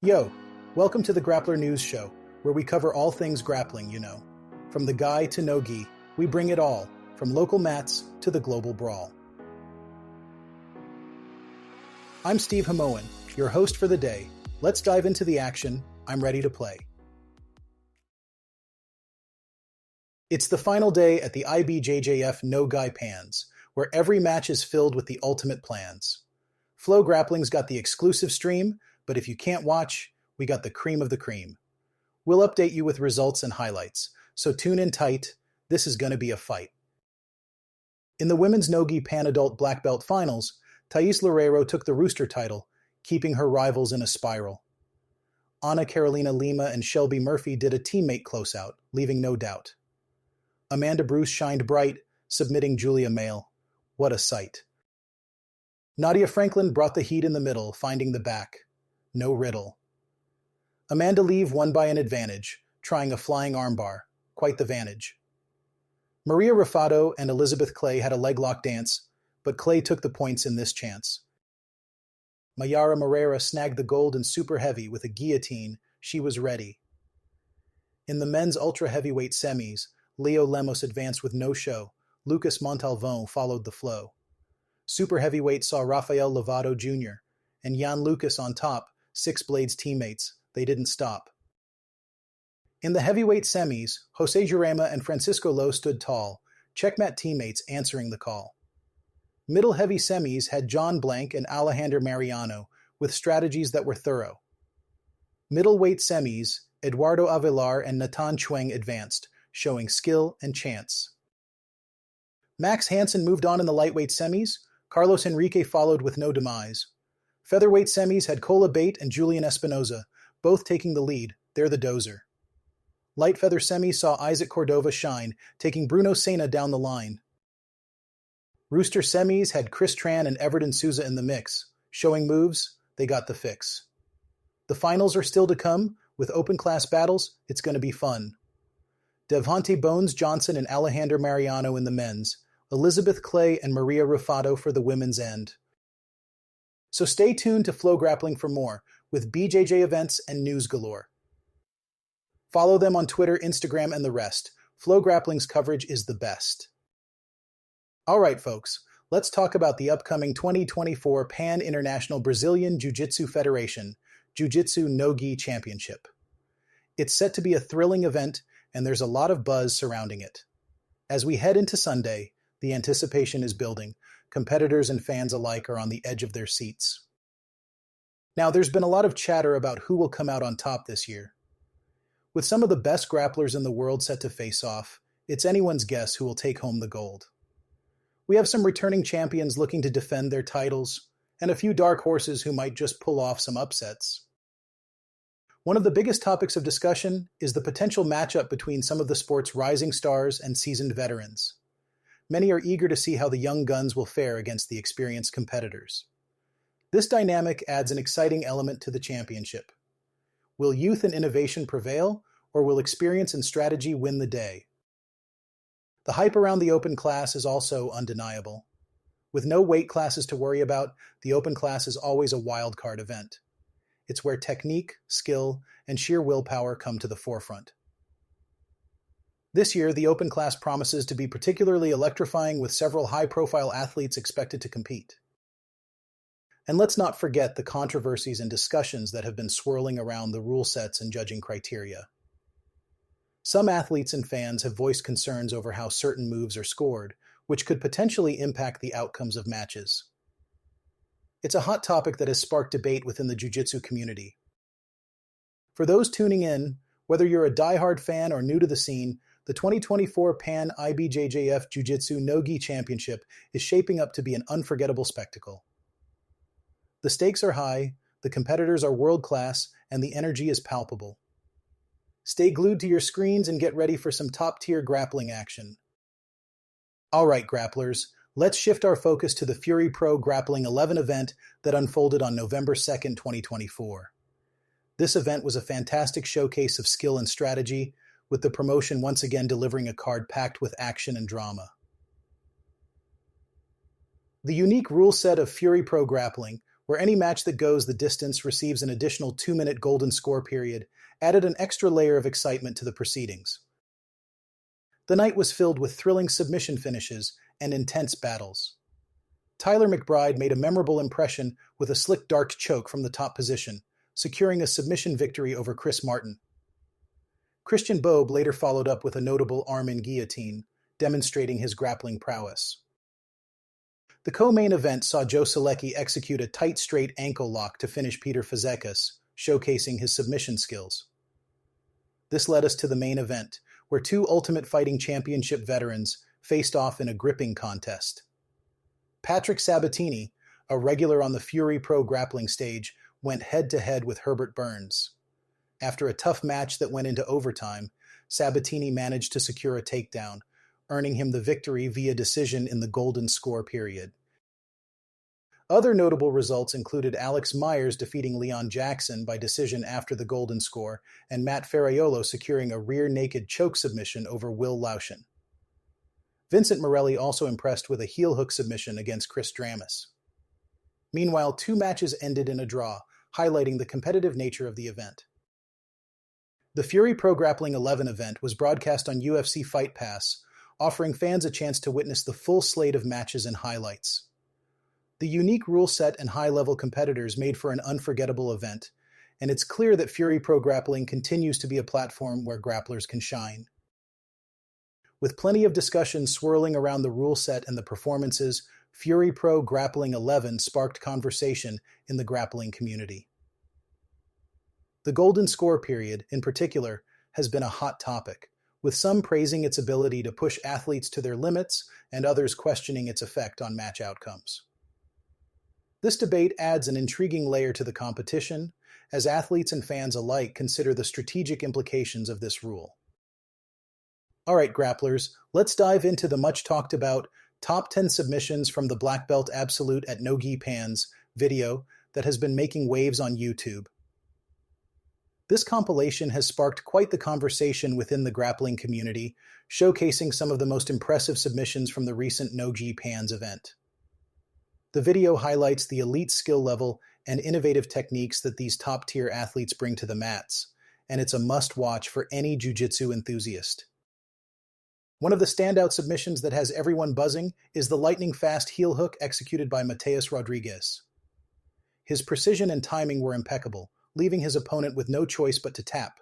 Yo, welcome to the Grappler News Show, where we cover all things grappling, From the Gi to No-Gi, we bring it all, from local mats to the global brawl. I'm Steve Hamoen, your host for the day. Let's dive into the action. I'm ready to play. It's the final day at the IBJJF No-Gi Pans, where every match is filled with the ultimate plans. Flow Grappling's got the exclusive stream, but if you can't watch, we got the cream of the cream. We'll update you with results and highlights, so tune in tight. This is going to be a fight. In the women's No-Gi Pan Adult Black Belt Finals, Thais Loureiro took the Rooster title, keeping her rivals in a spiral. Ana Carolina Lima and Shelby Murphy did a teammate closeout, leaving no doubt. Amanda Bruce shined bright, submitting Julia Mail. What a sight. Nadia Franklin brought the heat in the middle, finding the back. No riddle. Amanda Leave won by an advantage, trying a flying armbar. Quite the vantage. Maria Raffato and Elizabeth Clay had a leg lock dance, but Clay took the points in this chance. Mayara Moreira snagged the gold in super heavy with a guillotine. She was ready. In the men's ultra heavyweight semis, Leo Lemos advanced with no show. Lucas Montalvon followed the flow. Super heavyweight saw Rafael Lovato Jr. and Jan Lucas on top, Six Blades teammates. They didn't stop. In the heavyweight semis, Jose Jurema and Francisco Lo stood tall, checkmat teammates answering the call. Middle heavy semis had John Blank and Alejandro Mariano, with strategies that were thorough. Middleweight semis, Eduardo Avelar and Natan Chueng advanced, showing skill and chance. Max Hansen moved on in the lightweight semis. Carlos Enrique followed with no demise. Featherweight semis had Cole Abate and Julian Espinoza, both taking the lead. They're the dozer. Light feather semis saw Isaac Cordova shine, taking Bruno Sena down the line. Rooster semis had Chris Tran and Everton Souza in the mix. Showing moves, they got the fix. The finals are still to come. With open class battles, it's going to be fun. Devontae Bones Johnson and Alejandro Mariano in the men's. Elizabeth Clay and Maria Ruffato for the women's end. So stay tuned to Flow Grappling for more, with BJJ events and news galore. Follow them on Twitter, Instagram, and the rest. Flow Grappling's coverage is the best. All right, folks, let's talk about the upcoming 2024 Pan International Brazilian Jiu-Jitsu Federation Jiu-Jitsu No-Gi Championship. It's set to be a thrilling event, and there's a lot of buzz surrounding it. As we head into Sunday, the anticipation is building. Competitors and fans alike are on the edge of their seats. Now, there's been a lot of chatter about who will come out on top this year. With some of the best grapplers in the world set to face off, it's anyone's guess who will take home the gold. We have some returning champions looking to defend their titles, and a few dark horses who might just pull off some upsets. One of the biggest topics of discussion is the potential matchup between some of the sport's rising stars and seasoned veterans. Many are eager to see how the young guns will fare against the experienced competitors. This dynamic adds an exciting element to the championship. Will youth and innovation prevail, or will experience and strategy win the day? The hype around the open class is also undeniable. With no weight classes to worry about, the open class is always a wild card event. It's where technique, skill, and sheer willpower come to the forefront. This year, the open class promises to be particularly electrifying with several high-profile athletes expected to compete. And let's not forget the controversies and discussions that have been swirling around the rule sets and judging criteria. Some athletes and fans have voiced concerns over how certain moves are scored, which could potentially impact the outcomes of matches. It's a hot topic that has sparked debate within the jiu-jitsu community. For those tuning in, whether you're a diehard fan or new to the scene, the 2024 Pan IBJJF Jiu-Jitsu No-Gi Championship is shaping up to be an unforgettable spectacle. The stakes are high, the competitors are world-class, and the energy is palpable. Stay glued to your screens and get ready for some top-tier grappling action. All right, grapplers, let's shift our focus to the Fury Pro Grappling 11 event that unfolded on November 2nd, 2024. This event was a fantastic showcase of skill and strategy, with the promotion once again delivering a card packed with action and drama. The unique rule set of Fury Pro Grappling, where any match that goes the distance receives an additional 2-minute golden score period, added an extra layer of excitement to the proceedings. The night was filled with thrilling submission finishes and intense battles. Tyler McBride made a memorable impression with a slick dart choke from the top position, securing a submission victory over Chris Martin. Christian Boeb later followed up with a notable arm-in guillotine, demonstrating his grappling prowess. The co-main event saw Joe Solecki execute a tight straight ankle lock to finish Peter Fazekas, showcasing his submission skills. This led us to the main event, where two Ultimate Fighting Championship veterans faced off in a gripping contest. Patrick Sabatini, a regular on the Fury Pro Grappling stage, went head-to-head with Herbert Burns. After a tough match that went into overtime, Sabatini managed to secure a takedown, earning him the victory via decision in the golden score period. Other notable results included Alex Myers defeating Leon Jackson by decision after the golden score, and Matt Ferraiolo securing a rear naked choke submission over Will Lauschen. Vincent Morelli also impressed with a heel hook submission against Chris Dramis. Meanwhile, two matches ended in a draw, highlighting the competitive nature of the event. The Fury Pro Grappling 11 event was broadcast on UFC Fight Pass, offering fans a chance to witness the full slate of matches and highlights. The unique rule set and high-level competitors made for an unforgettable event, and it's clear that Fury Pro Grappling continues to be a platform where grapplers can shine. With plenty of discussion swirling around the rule set and the performances, Fury Pro Grappling 11 sparked conversation in the grappling community. The golden score period, in particular, has been a hot topic, with some praising its ability to push athletes to their limits and others questioning its effect on match outcomes. This debate adds an intriguing layer to the competition, as athletes and fans alike consider the strategic implications of this rule. Alright, grapplers, let's dive into the much-talked-about Top 10 Submissions from the Black Belt Absolute at No-Gi Pans video that has been making waves on YouTube. This compilation has sparked quite the conversation within the grappling community, showcasing some of the most impressive submissions from the recent No-Gi Pans event. The video highlights the elite skill level and innovative techniques that these top-tier athletes bring to the mats, and it's a must-watch for any jiu-jitsu enthusiast. One of the standout submissions that has everyone buzzing is the lightning-fast heel hook executed by Mateus Rodriguez. His precision and timing were impeccable, leaving his opponent with no choice but to tap.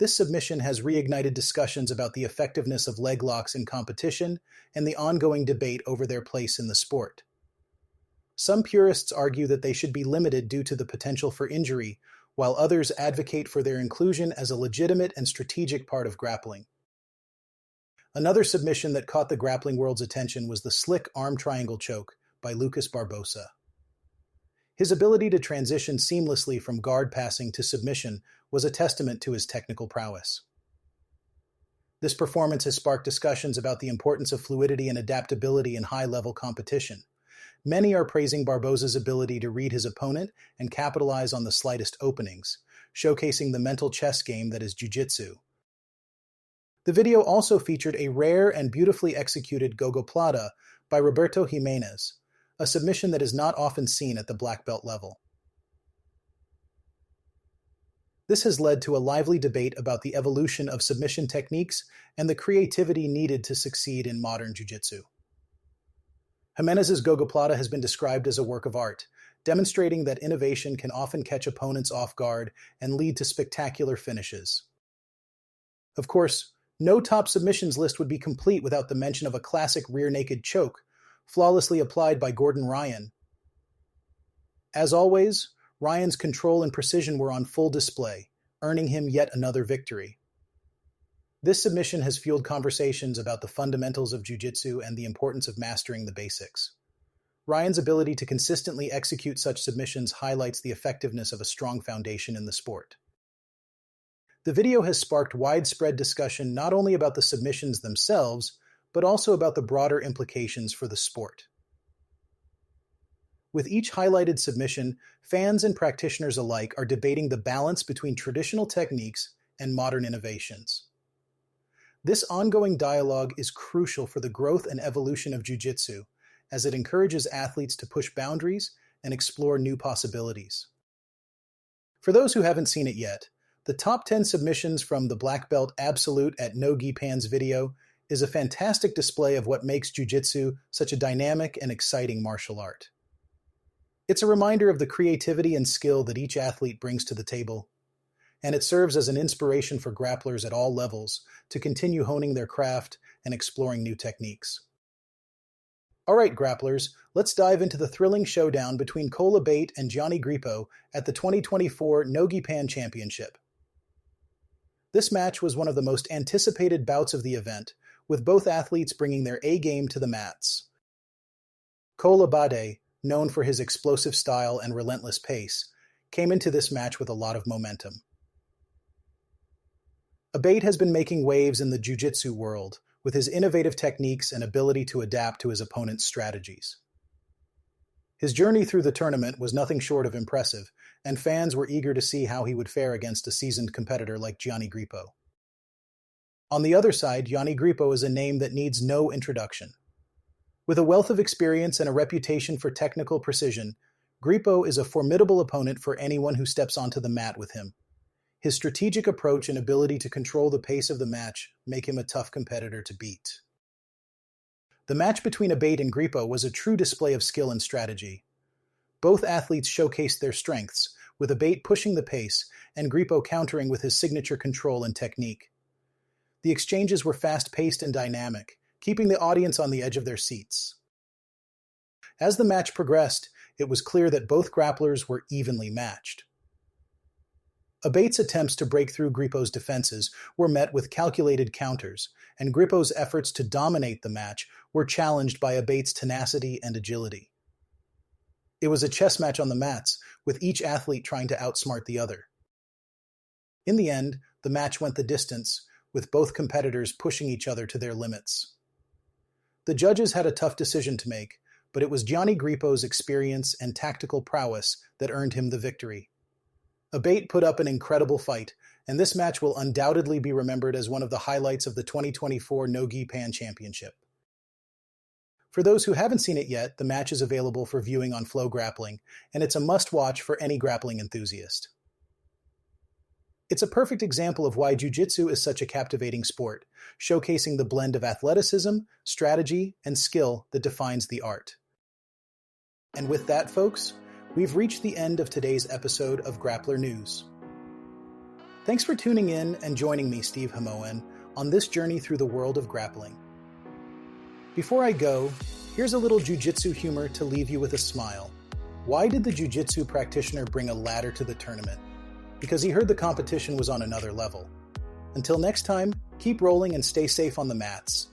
This submission has reignited discussions about the effectiveness of leg locks in competition and the ongoing debate over their place in the sport. Some purists argue that they should be limited due to the potential for injury, while others advocate for their inclusion as a legitimate and strategic part of grappling. Another submission that caught the grappling world's attention was the slick arm triangle choke by Lucas Barbosa. His ability to transition seamlessly from guard passing to submission was a testament to his technical prowess. This performance has sparked discussions about the importance of fluidity and adaptability in high-level competition. Many are praising Barbosa's ability to read his opponent and capitalize on the slightest openings, showcasing the mental chess game that is jiu-jitsu. The video also featured a rare and beautifully executed gogoplata by Roberto Jimenez, a submission that is not often seen at the black belt level. This has led to a lively debate about the evolution of submission techniques and the creativity needed to succeed in modern jiu-jitsu. Jimenez's gogoplata has been described as a work of art, demonstrating that innovation can often catch opponents off guard and lead to spectacular finishes. Of course, no top submissions list would be complete without the mention of a classic rear naked choke, flawlessly applied by Gordon Ryan. As always, Ryan's control and precision were on full display, earning him yet another victory. This submission has fueled conversations about the fundamentals of jiu-jitsu and the importance of mastering the basics. Ryan's ability to consistently execute such submissions highlights the effectiveness of a strong foundation in the sport. The video has sparked widespread discussion not only about the submissions themselves, but also about the broader implications for the sport. With each highlighted submission, fans and practitioners alike are debating the balance between traditional techniques and modern innovations. This ongoing dialogue is crucial for the growth and evolution of jiu-jitsu, as it encourages athletes to push boundaries and explore new possibilities. For those who haven't seen it yet, the top 10 submissions from the Black Belt Absolute at No-Gi Pans video is a fantastic display of what makes jiu-jitsu such a dynamic and exciting martial art. It's a reminder of the creativity and skill that each athlete brings to the table, and it serves as an inspiration for grapplers at all levels to continue honing their craft and exploring new techniques. Alright, grapplers, let's dive into the thrilling showdown between Abate and Gianni Grippo at the 2024 No-Gi Pan Championship. This match was one of the most anticipated bouts of the event, with both athletes bringing their A-game to the mats. Abate, known for his explosive style and relentless pace, came into this match with a lot of momentum. Abate has been making waves in the jiu-jitsu world with his innovative techniques and ability to adapt to his opponent's strategies. His journey through the tournament was nothing short of impressive, and fans were eager to see how he would fare against a seasoned competitor like Gianni Grippo. On the other side, Gianni Grippo is a name that needs no introduction. With a wealth of experience and a reputation for technical precision, Grippo is a formidable opponent for anyone who steps onto the mat with him. His strategic approach and ability to control the pace of the match make him a tough competitor to beat. The match between Abate and Grippo was a true display of skill and strategy. Both athletes showcased their strengths, with Abate pushing the pace and Grippo countering with his signature control and technique. The exchanges were fast-paced and dynamic, keeping the audience on the edge of their seats. As the match progressed, it was clear that both grapplers were evenly matched. Abate's attempts to break through Grippo's defenses were met with calculated counters, and Grippo's efforts to dominate the match were challenged by Abate's tenacity and agility. It was a chess match on the mats, with each athlete trying to outsmart the other. In the end, the match went the distance, with both competitors pushing each other to their limits. The judges had a tough decision to make, but it was Gianni Grippo's experience and tactical prowess that earned him the victory. Abate put up an incredible fight, and this match will undoubtedly be remembered as one of the highlights of the 2024 No-Gi Pan Championship. For those who haven't seen it yet, the match is available for viewing on Flow Grappling, and it's a must-watch for any grappling enthusiast. It's a perfect example of why jiu-jitsu is such a captivating sport, showcasing the blend of athleticism, strategy, and skill that defines the art. And with that, folks, we've reached the end of today's episode of Grappler News. Thanks for tuning in and joining me, Steve Hamoen, on this journey through the world of grappling. Before I go, here's a little jiu-jitsu humor to leave you with a smile. Why did the jiu-jitsu practitioner bring a ladder to the tournament? Because he heard the competition was on another level. Until next time, keep rolling and stay safe on the mats.